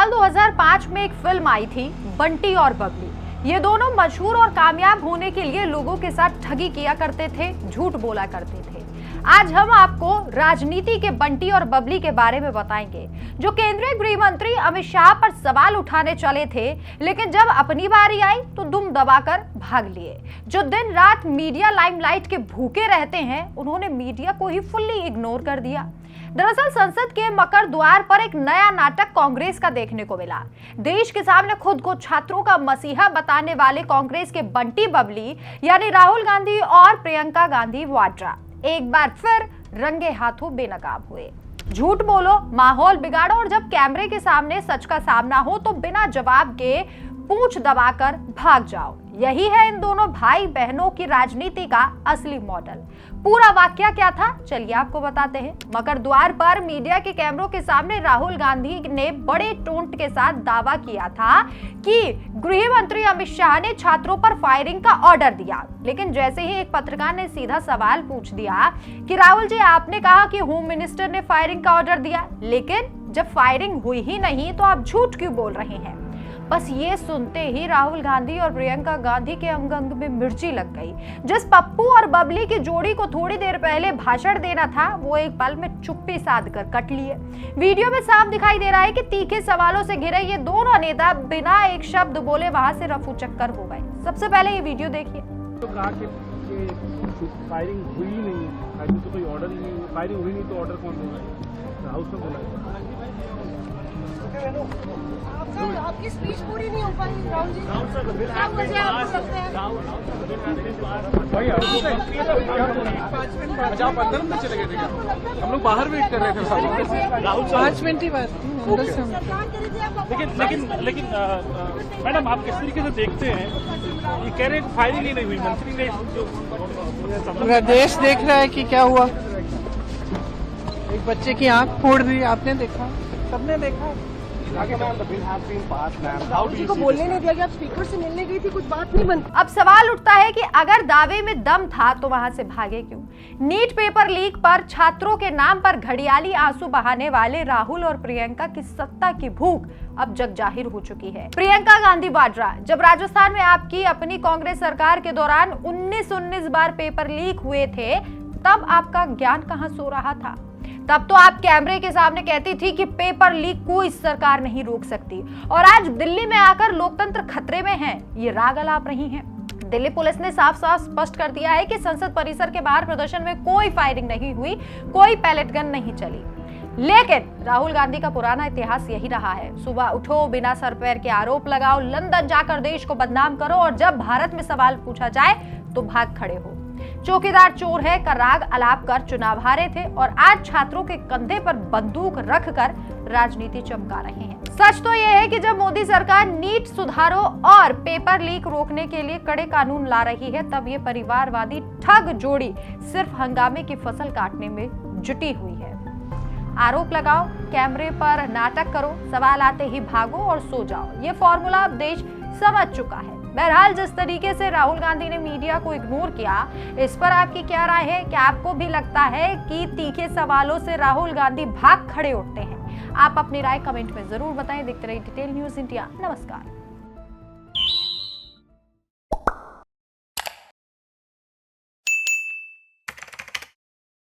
साल 2005 में एक फिल्म आई थी बंटी और बबली। ये दोनों मशहूर और कामयाब होने के लिए लोगों के साथ ठगी किया करते थे, झूठ बोला करते थे। आज हम आपको राजनीति के बंटी और बबली के बारे में बताएंगे, जो केंद्रीय गृह मंत्री अमित शाह पर सवाल उठाने चले थे, लेकिन जब अपनी बारी आई तो दुम दबाकर भाग लिए। जो दिन रात मीडिया लाइमलाइट के भूखे रहते हैं, उन्होंने मीडिया को ही फुल्ली इग्नोर कर दिया। दरअसल संसद के मकर द्वार पर एक नया नाटक कांग्रेस का देखने को मिला। देश के सामने खुद को छात्रों का मसीहा बताने वाले कांग्रेस के बंटी बबली यानी राहुल गांधी और प्रियंका गांधी वाड्रा एक बार फिर रंगे हाथों बेनकाब हुए। झूठ बोलो, माहौल बिगाड़ो और जब कैमरे के सामने सच का सामना हो तो बिना जवाब के पूंछ दबाकर भाग जाओ। यही है इन दोनों भाई बहनों की राजनीति का असली मॉडल। पूरा वाकया क्या था, चलिए आपको बताते हैं। मकर द्वार पर मीडिया के कैमरों के सामने राहुल गांधी ने बड़े टोंट के साथ दावा किया था कि गृह मंत्री अमित शाह ने छात्रों पर फायरिंग का ऑर्डर दिया। लेकिन जैसे ही एक पत्रकार ने सीधा सवाल पूछ दिया कि राहुल जी, आपने कहा कि होम मिनिस्टर ने फायरिंग का ऑर्डर दिया, लेकिन जब फायरिंग हुई ही नहीं तो आप झूठ क्यों बोल रहे हैं। बस ये सुनते ही राहुल गांधी और प्रियंका गांधी के अंग अंग में मिर्ची लग गई। जिस पप्पू और बबली की जोड़ी को थोड़ी देर पहले भाषण देना था, वो एक पल में चुप्पी साध कर कट लिए। वीडियो में साफ दिखाई दे रहा है कि तीखे सवालों से घिरे ये दोनों नेता बिना एक शब्द बोले वहां से रफू चक्कर हो गए। सबसे पहले ये वीडियो देखिए। तो कहा कि फायरिंग हुई नहीं, फायरिंग तो कोई ऑर्डर ही नहीं, फायरिंग हुई नहीं तो ऑर्डर कौन देगा, हाउस में बोला। आपकी स्पीच पूरी नहीं हो पाई राहुल जी, क्या वजह आपको लगता है? आप अंदर में चले गए थे क्या? हम लोग बाहर वेट कर रहे थे राहुल 5 मिनट ही बात। लेकिन मैडम, आप किस तरीके से देखते हैं, ये कह रहे हैं फायरिंग ही नहीं हुई, मंत्री ने पूरा देश देख रहा है कि क्या हुआ। एक बच्चे की आंख फोड़ दी, आपने देखा, सबने देखा। जी को बोलने नहीं दिया, आप स्पीकर से मिलने गई थी, कुछ बात नहीं बनती। अब सवाल उठता है कि अगर दावे में दम था तो वहां से भागे क्यों। नीट पेपर लीक पर छात्रों के नाम पर घड़ियाली आंसू बहाने वाले राहुल और प्रियंका की सत्ता की भूख अब जग जाहिर हो चुकी है। प्रियंका गांधी वाड्रा, जब राजस्थान में आपकी अपनी कांग्रेस सरकार के दौरान 19 बार पेपर लीक हुए थे, तब आपका ज्ञान कहां सो रहा था। तब तो आप कैमरे के सामने कहती थी कि पेपर लीक कोई सरकार नहीं रोक सकती, और आज दिल्ली में आकर लोकतंत्र खतरे में है, ये राग अलाप रही हैं। दिल्ली पुलिस ने साफ साफ स्पष्ट कर दिया है कि संसद परिसर के बाहर प्रदर्शन में कोई फायरिंग नहीं हुई, कोई पैलेट गन नहीं चली। लेकिन राहुल गांधी का पुराना इतिहास यही रहा है, सुबह उठो, बिना सर पैर के आरोप लगाओ, लंदन जाकर देश को बदनाम करो, और जब भारत में सवाल पूछा जाए तो भाग खड़े हो। चौकीदार चोर है का राग अलाप कर चुनाव हारे थे, और आज छात्रों के कंधे पर बंदूक रखकर राजनीति चमका रहे हैं। सच तो यह है कि जब मोदी सरकार नीट सुधारों और पेपर लीक रोकने के लिए कड़े कानून ला रही है, तब ये परिवारवादी ठग जोड़ी सिर्फ हंगामे की फसल काटने में जुटी हुई है। आरोप लगाओ, कैमरे पर नाटक करो, सवाल आते ही भागो और सो जाओ। ये फॉर्मूला अब देश समझ चुका है। बहरहाल, जिस तरीके से राहुल गांधी ने मीडिया को इग्नोर किया, इस पर आपकी क्या राय है? क्या आपको भी लगता है कि तीखे सवालों से राहुल गांधी भाग खड़े उठते हैं? आप अपनी राय कमेंट में जरूर बताएं। देखते रहिए डिटेल न्यूज़ इंडिया। नमस्कार।